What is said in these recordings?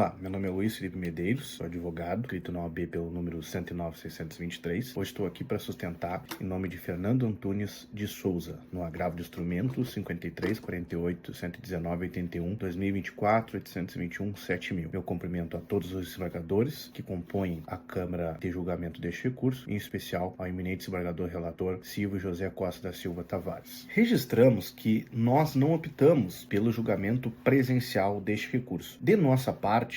Olá, meu nome é Luiz Felipe Medeiros, sou advogado, inscrito na OAB pelo número 109623. Hoje estou aqui para sustentar em nome de Fernando Antunes de Souza, no agravo de instrumento 53, 48, 119, 81, 2024, 821, 7000. Meu cumprimento a todos os desembargadores que compõem a Câmara de Julgamento deste recurso, em especial ao eminente desembargador relator Silvio José Costa da Silva Tavares. Registramos que nós não optamos pelo julgamento presencial deste recurso. De nossa parte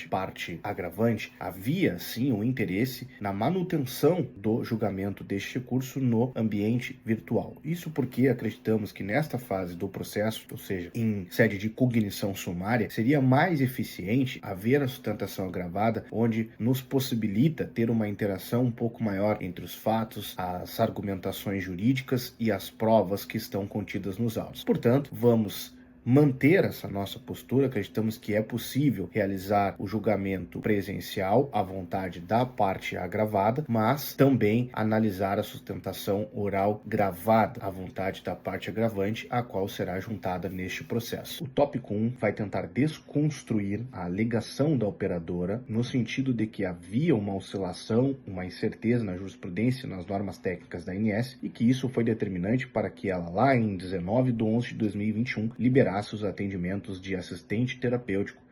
agravante, havia sim um interesse na manutenção do julgamento deste recurso no ambiente virtual. Isso porque acreditamos que nesta fase do processo, ou seja, em sede de cognição sumária, seria mais eficiente haver a sustentação agravada, onde nos possibilita ter uma interação um pouco maior entre os fatos, as argumentações jurídicas e as provas que estão contidas nos autos. Portanto, vamos manter essa nossa postura. Acreditamos que é possível realizar o julgamento presencial à vontade da parte agravada, mas também analisar a sustentação oral gravada à vontade da parte agravante, a qual será juntada neste processo. O tópico 1 vai tentar desconstruir a alegação da operadora no sentido de que havia uma oscilação, uma incerteza na jurisprudência, nas normas técnicas da ANS, e que isso foi determinante para que ela, lá em 19/11/2021, liberasse os atendimentos de assistente terapêutico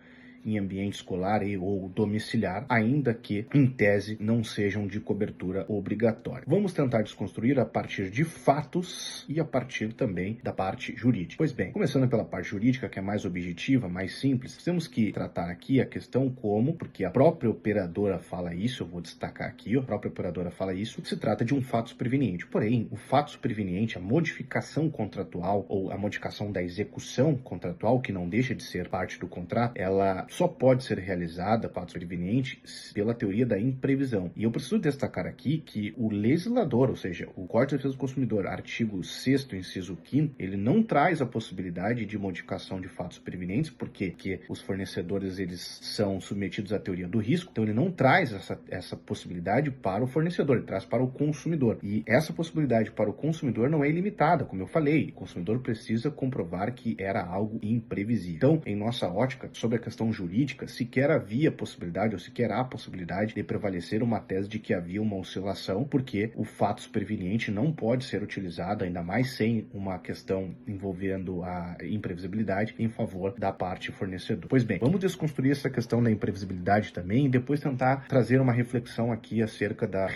em ambiente escolar e ou domiciliar, ainda que, em tese, não sejam de cobertura obrigatória. Vamos tentar desconstruir a partir de fatos e a partir também da parte jurídica. Pois bem, começando pela parte jurídica, que é mais objetiva, mais simples, temos que tratar aqui a questão como, porque a própria operadora fala isso, eu vou destacar aqui, a própria operadora fala isso, se trata de um fato preveniente. Porém, o fato preveniente, a modificação contratual ou a modificação da execução contratual, que não deixa de ser parte do contrato, ela só pode ser realizada, fato preveniente, pela teoria da imprevisão. E eu preciso destacar aqui que o legislador, ou seja, o Código de Defesa do Consumidor, artigo 6º, inciso 5º, ele não traz a possibilidade de modificação de fatos prevenientes, porque os fornecedores eles são submetidos à teoria do risco, então ele não traz essa possibilidade para o fornecedor, ele traz para o consumidor. E essa possibilidade para o consumidor não é ilimitada, como eu falei, o consumidor precisa comprovar que era algo imprevisível. Então, em nossa ótica, sobre a questão jurídica, sequer havia possibilidade, ou sequer há possibilidade de prevalecer uma tese de que havia uma oscilação, porque o fato preveniente não pode ser utilizado, ainda mais sem uma questão envolvendo a imprevisibilidade, em favor da parte fornecedor. Pois bem, vamos desconstruir essa questão da imprevisibilidade também e depois tentar trazer uma reflexão aqui acerca da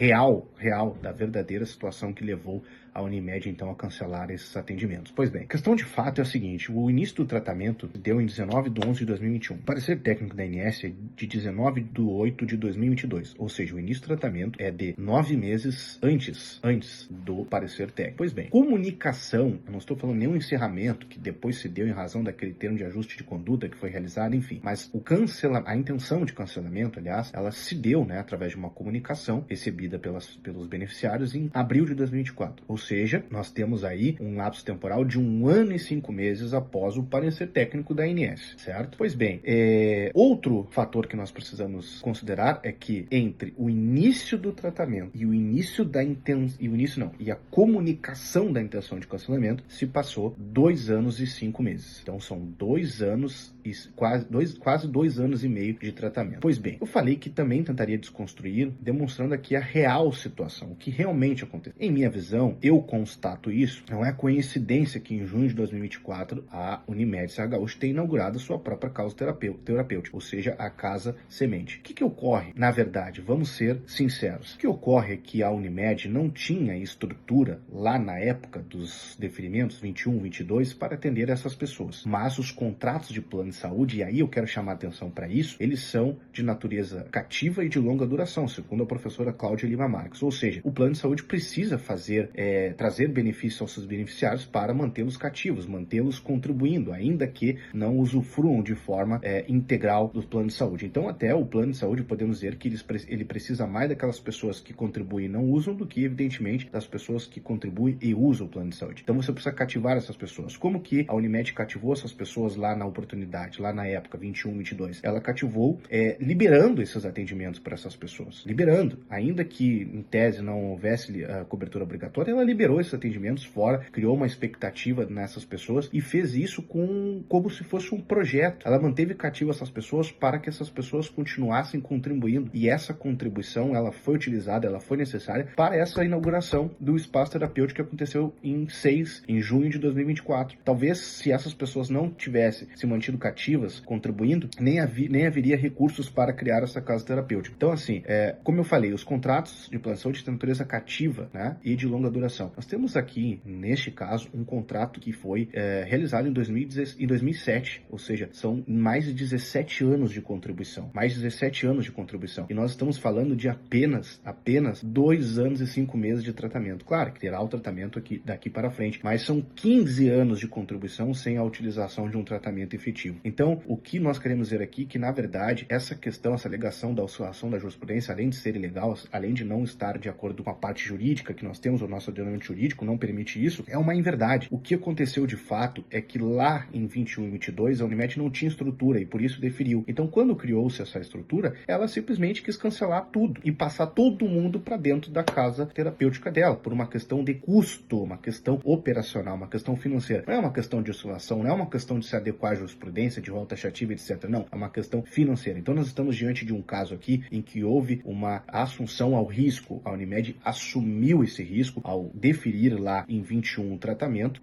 da verdadeira situação que levou a Unimed, então, a cancelar esses atendimentos. Pois bem, a questão de fato é a seguinte: o início do tratamento deu em 19/11/2021. O parecer técnico da ANS é de 19/8/2022, ou seja, o início do tratamento é de 9 meses antes do parecer técnico. Pois bem, comunicação, eu não estou falando nenhum encerramento que depois se deu em razão daquele termo de ajuste de conduta que foi realizado, enfim, mas a intenção de cancelamento, aliás, ela se deu, através de uma comunicação recebida pelos beneficiários em abril de 2024, ou seja, nós temos aí um lapso temporal de 1 ano e 5 meses após o parecer técnico da ANS, certo? Pois bem, outro fator que nós precisamos considerar é que entre o início do tratamento e a comunicação da intenção de cancelamento se passou 2 anos e 5 meses. Então são 2 anos e quase 2 anos e meio de tratamento. Pois bem, eu falei que também tentaria desconstruir, demonstrando aqui a real situação, o que realmente aconteceu. Em minha visão, eu constato isso, não é coincidência que em junho de 2024 a Unimed Serra Gaúcha tem inaugurado a sua própria casa terapêutica, ou seja, a Casa Semente. O que ocorre? Na verdade, vamos ser sinceros, o que ocorre é que a Unimed não tinha estrutura lá na época dos deferimentos 21, 22 para atender essas pessoas, mas os contratos de plano de saúde, e aí eu quero chamar a atenção para isso, eles são de natureza cativa e de longa duração, segundo a professora Cláudia Lima Marques, ou seja, o plano de saúde precisa trazer benefícios aos seus beneficiários para mantê-los cativos, mantê-los contribuindo, ainda que não usufruam de forma integral do plano de saúde. Então, até o plano de saúde, podemos dizer que ele precisa mais daquelas pessoas que contribuem e não usam do que, evidentemente, das pessoas que contribuem e usam o plano de saúde. Então, você precisa cativar essas pessoas. Como que a Unimed cativou essas pessoas lá na oportunidade, lá na época, 21, 22? Ela cativou liberando esses atendimentos para essas pessoas. Liberando. Ainda que, em tese, não houvesse a cobertura obrigatória, ela liberou esses atendimentos fora, criou uma expectativa nessas pessoas e fez isso como se fosse um projeto. Ela manteve cativo essas pessoas para que essas pessoas continuassem contribuindo, e essa contribuição ela foi utilizada, ela foi necessária para essa inauguração do espaço terapêutico que aconteceu em junho de 2024. Talvez se essas pessoas não tivessem se mantido cativas, contribuindo, nem haveria recursos para criar essa casa terapêutica. Então, assim, como eu falei, os contratos de plano de saúde têm natureza cativa, né, e de longa duração. Nós temos aqui, neste caso, um contrato que foi realizado em 2007, ou seja, são mais de 17 anos de contribuição. Mais de 17 anos de contribuição. E nós estamos falando de apenas 2 anos e 5 meses de tratamento. Claro que terá o tratamento daqui para frente, mas são 15 anos de contribuição sem a utilização de um tratamento efetivo. Então, o que nós queremos dizer aqui é que, na verdade, essa alegação da oscilação da jurisprudência, além de ser ilegal, além de não estar de acordo com a parte jurídica que nós temos, o nosso ordenamento jurídico não permite isso, é uma inverdade. O que aconteceu de fato é que lá em 21 e 22 a Unimed não tinha estrutura e por isso deferiu. Então, quando criou-se essa estrutura, ela simplesmente quis cancelar tudo e passar todo mundo para dentro da casa terapêutica dela, por uma questão de custo, uma questão operacional, uma questão financeira. Não é uma questão de oscilação, não é uma questão de se adequar à jurisprudência, de rol taxativa, etc. Não, é uma questão financeira. Então, nós estamos diante de um caso aqui em que houve uma assunção ao risco. A Unimed assumiu esse risco ao deferir lá em 21 o tratamento,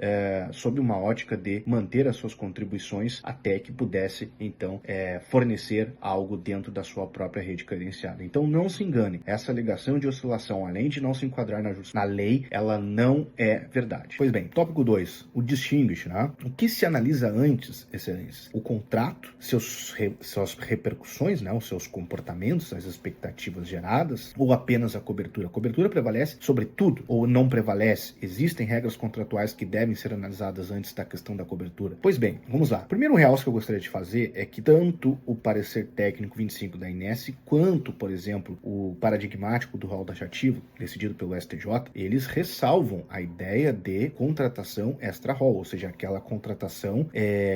sob uma ótica de manter as suas contribuições até que pudesse, então, fornecer algo dentro da sua própria rede credenciada. Então, não se engane, essa alegação de oscilação, além de não se enquadrar na lei, ela não é verdade. Pois bem, tópico 2, o distinguish, né? O que se analisa antes, excelência? O contrato, suas repercussões, né? Os seus comportamentos, as expectativas geradas, ou apenas a cobertura? A cobertura prevalece sobre tudo, ou não prevalece? Existem regras contratuais que devem ser analisadas antes da questão da cobertura? Pois bem, vamos lá. O primeiro realce que eu gostaria de fazer é que tanto o parecer técnico 25 da INES, quanto, por exemplo, o paradigmático do rol taxativo, decidido pelo STJ, eles ressalvam a ideia de contratação extra-rol, ou seja, aquela contratação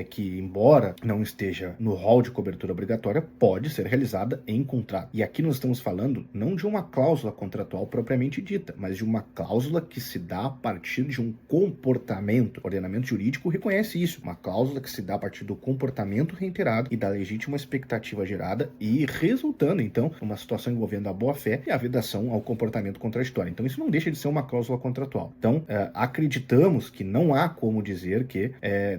que, embora não esteja no rol de cobertura obrigatória, pode ser realizada em contrato. E aqui nós estamos falando não de uma cláusula contratual propriamente dita, mas de uma cláusula que se dá a partir de um comportamento. O ordenamento jurídico reconhece isso, uma cláusula que se dá a partir do comportamento reiterado e da legítima expectativa gerada e resultando, então, numa situação envolvendo a boa-fé e a vedação ao comportamento contraditório. Então, isso não deixa de ser uma cláusula contratual. Então, acreditamos que não há como dizer que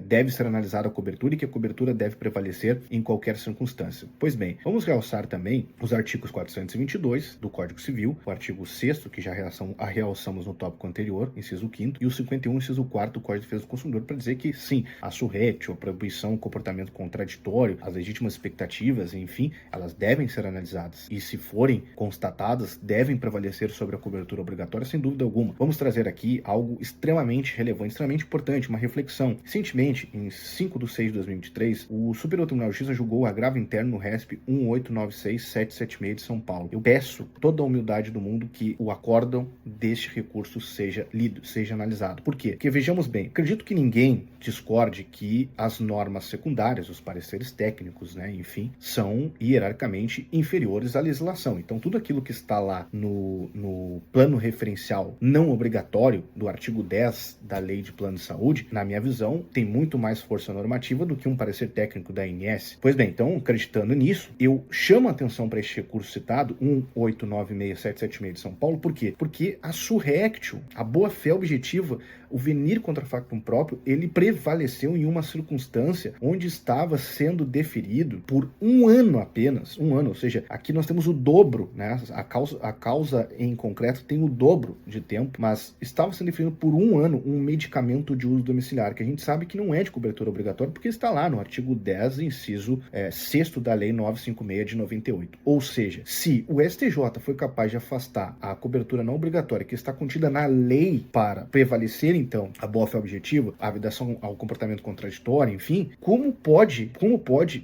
deve ser analisada a cobertura e que a cobertura deve prevalecer em qualquer circunstância. Pois bem, vamos realçar também os artigos 422 do Código Civil, o artigo 6º, que já realçamos no tópico anterior, inciso 5º, e o 51, inciso 4º do Código de Defesa do Consumidor, para dizer que, sim, a surrétio, a proibição, o comportamento contraditório, as legítimas expectativas, enfim, elas devem ser analisadas. E se forem constatadas, devem prevalecer sobre a cobertura obrigatória, sem dúvida alguma. Vamos trazer aqui algo extremamente relevante, extremamente importante, uma reflexão. Recentemente, em 5/6/2023, o Superior Tribunal de Justiça julgou o agravo interno no RESP 1896776 de São Paulo. Eu peço toda a humildade do mundo que o acórdão deste recurso seja lido, seja analisado. Por quê? Porque vejamos bem, acredito que ninguém discorde que as normas secundárias, os pareceres técnicos, né, enfim, são hierarquicamente inferiores à legislação. Então, tudo aquilo que está lá no plano referencial não obrigatório do artigo 10 da Lei de Plano de Saúde, na minha visão, tem muito mais força normativa do que um parecer técnico da ANS. Pois bem, então, acreditando nisso, eu chamo a atenção para este recurso citado, 1896776 de São Paulo. Por quê? Porque a surrectio, a boa-fé objetiva, o venir contra factum próprio, ele prevaleceu em uma circunstância onde estava sendo deferido por 1 ano apenas, 1 ano, ou seja, aqui nós temos o dobro, né? A causa em concreto tem o dobro de tempo, mas estava sendo deferido por 1 ano um medicamento de uso domiciliar, que a gente sabe que não é de cobertura obrigatória, porque está lá no artigo 10, inciso 6º da Lei 956 de 98. Ou seja, se o STJ foi capaz de afastar a cobertura não obrigatória que está contida na lei para prevalecer, então, a boa-fé objetiva, a vedação ao comportamento contraditório, enfim, como pode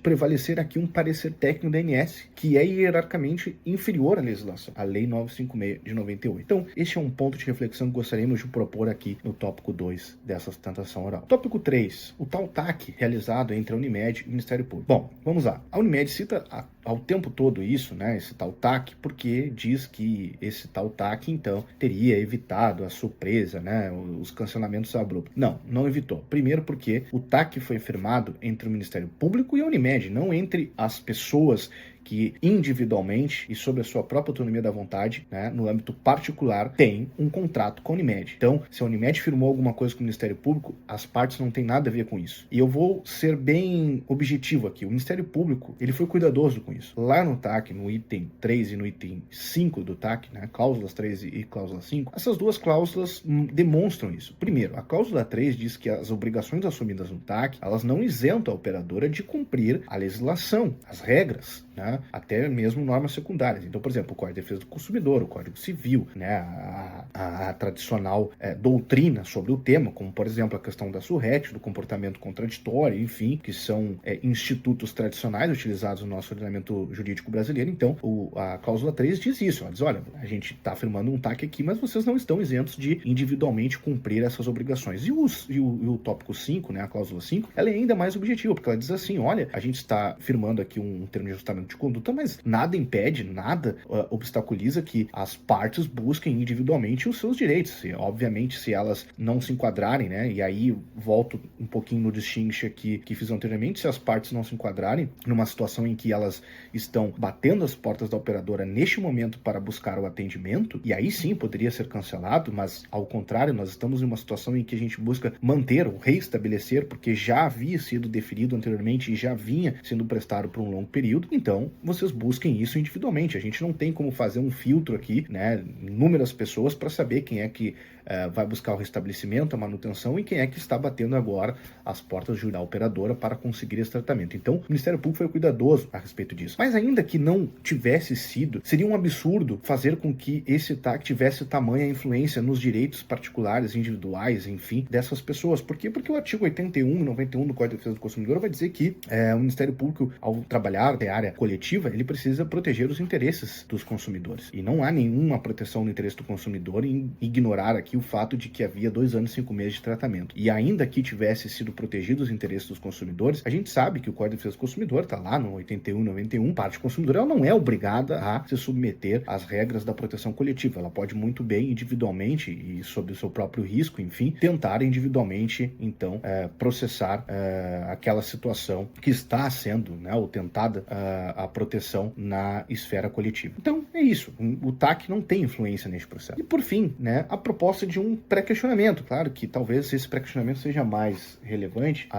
prevalecer aqui um parecer técnico da ANS, que é hierarquicamente inferior à legislação, a Lei 956 de 98. Então, este é um ponto de reflexão que gostaríamos de propor aqui no tópico 2 dessa sustentação oral. Tópico 3, o tal TAC realizado entre a Unimed e o Ministério Público. Bom, vamos lá. A Unimed cita ao tempo todo isso, né, esse tal TAC, porque diz que esse tal TAC, então, teria evitado a surpresa, né, os cancelamentos abruptos. Não, não evitou. Primeiro porque o TAC foi firmado entre o Ministério Público e a Unimed, não entre as pessoas que individualmente e sob a sua própria autonomia da vontade, né, no âmbito particular, tem um contrato com a Unimed. Então, se a Unimed firmou alguma coisa com o Ministério Público, as partes não têm nada a ver com isso. E eu vou ser bem objetivo aqui. O Ministério Público, ele foi cuidadoso com isso. Lá no TAC, no item 3 e no item 5 do TAC, né, cláusulas 3 e cláusula 5, essas duas cláusulas demonstram isso. Primeiro, a cláusula 3 diz que as obrigações assumidas no TAC, elas não isentam a operadora de cumprir a legislação, as regras, né, até mesmo normas secundárias. Então, por exemplo, o Código de Defesa do Consumidor, o Código Civil, né, a tradicional doutrina sobre o tema, como, por exemplo, a questão da surrete, do comportamento contraditório, enfim, que são institutos tradicionais utilizados no nosso ordenamento jurídico brasileiro. Então, a cláusula 3 diz isso. Ela diz, olha, a gente está firmando um TAC aqui, mas vocês não estão isentos de individualmente cumprir essas obrigações. E o tópico 5, né, a cláusula 5, ela é ainda mais objetiva, porque ela diz assim, olha, a gente está firmando aqui um termo de ajustamento de conduta, mas nada impede, nada obstaculiza que as partes busquem individualmente os seus direitos. E, obviamente, se elas não se enquadrarem, né, e aí volto um pouquinho no distinction aqui que fiz anteriormente, se as partes não se enquadrarem numa situação em que elas estão batendo as portas da operadora neste momento para buscar o atendimento, e aí sim poderia ser cancelado, mas ao contrário, nós estamos em uma situação em que a gente busca manter ou reestabelecer, porque já havia sido deferido anteriormente e já vinha sendo prestado por um longo período, então vocês busquem isso individualmente. A gente não tem como fazer um filtro aqui, né, inúmeras pessoas para saber quem é que vai buscar o restabelecimento, a manutenção e quem é que está batendo agora as portas da operadora para conseguir esse tratamento. Então, o Ministério Público foi cuidadoso a respeito disso. Mas ainda que não tivesse sido, seria um absurdo fazer com que esse TAC tivesse tamanha influência nos direitos particulares, individuais, enfim, dessas pessoas. Por quê? Porque o artigo 81 e 91 do Código de Defesa do Consumidor vai dizer que o Ministério Público, ao trabalhar na área coletiva, ele precisa proteger os interesses dos consumidores. E não há nenhuma proteção do interesse do consumidor em ignorar aqui o fato de que havia 2 anos e 5 meses de tratamento. E ainda que tivesse sido protegidos os interesses dos consumidores, a gente sabe que o Código de Defesa do Consumidor está lá no 81 e 91, parte consumidora, ela não é obrigada a se submeter às regras da proteção coletiva. Ela pode muito bem, individualmente e sob o seu próprio risco, enfim, tentar individualmente, então, processar aquela situação que está sendo, né, ou tentada a proteção na esfera coletiva. Então, é isso. O TAC não tem influência neste processo. E, por fim, né, a proposta de um pré-questionamento. Claro que talvez esse pré-questionamento seja mais relevante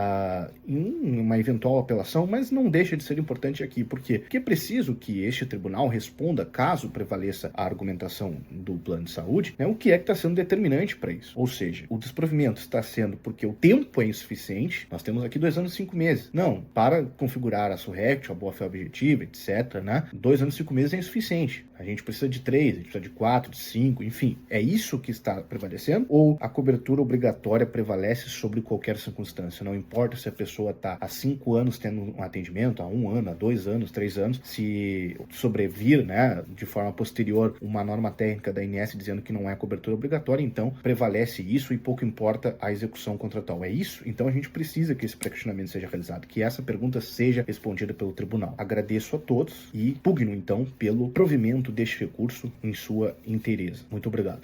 em uma eventual apelação, mas não deixa de ser importante aqui. Por quê? Porque é preciso que este tribunal responda, caso prevaleça a argumentação do plano de saúde, né, o que é que está sendo determinante para isso. Ou seja, o desprovimento está sendo porque o tempo é insuficiente. Nós temos aqui 2 anos e 5 meses. Não, para configurar a surrect, a boa-fé objetiva, etc., né, 2 anos e 5 meses é insuficiente. A gente precisa de 3, a gente precisa de 4, de 5, enfim. É isso que está prevalecendo? Ou a cobertura obrigatória prevalece sobre qualquer circunstância? Não importa se a pessoa está há 5 anos tendo um atendimento, há 1 ano, há 2 anos, 3 anos, se sobrevir, né, de forma posterior uma norma técnica da ANS dizendo que não é cobertura obrigatória, então prevalece isso e pouco importa a execução contratual. É isso? Então a gente precisa que esse pré-questionamento seja realizado, que essa pergunta seja respondida pelo tribunal. Agradeço a todos e pugno, então, pelo provimento deste recurso em sua inteireza. Muito obrigado.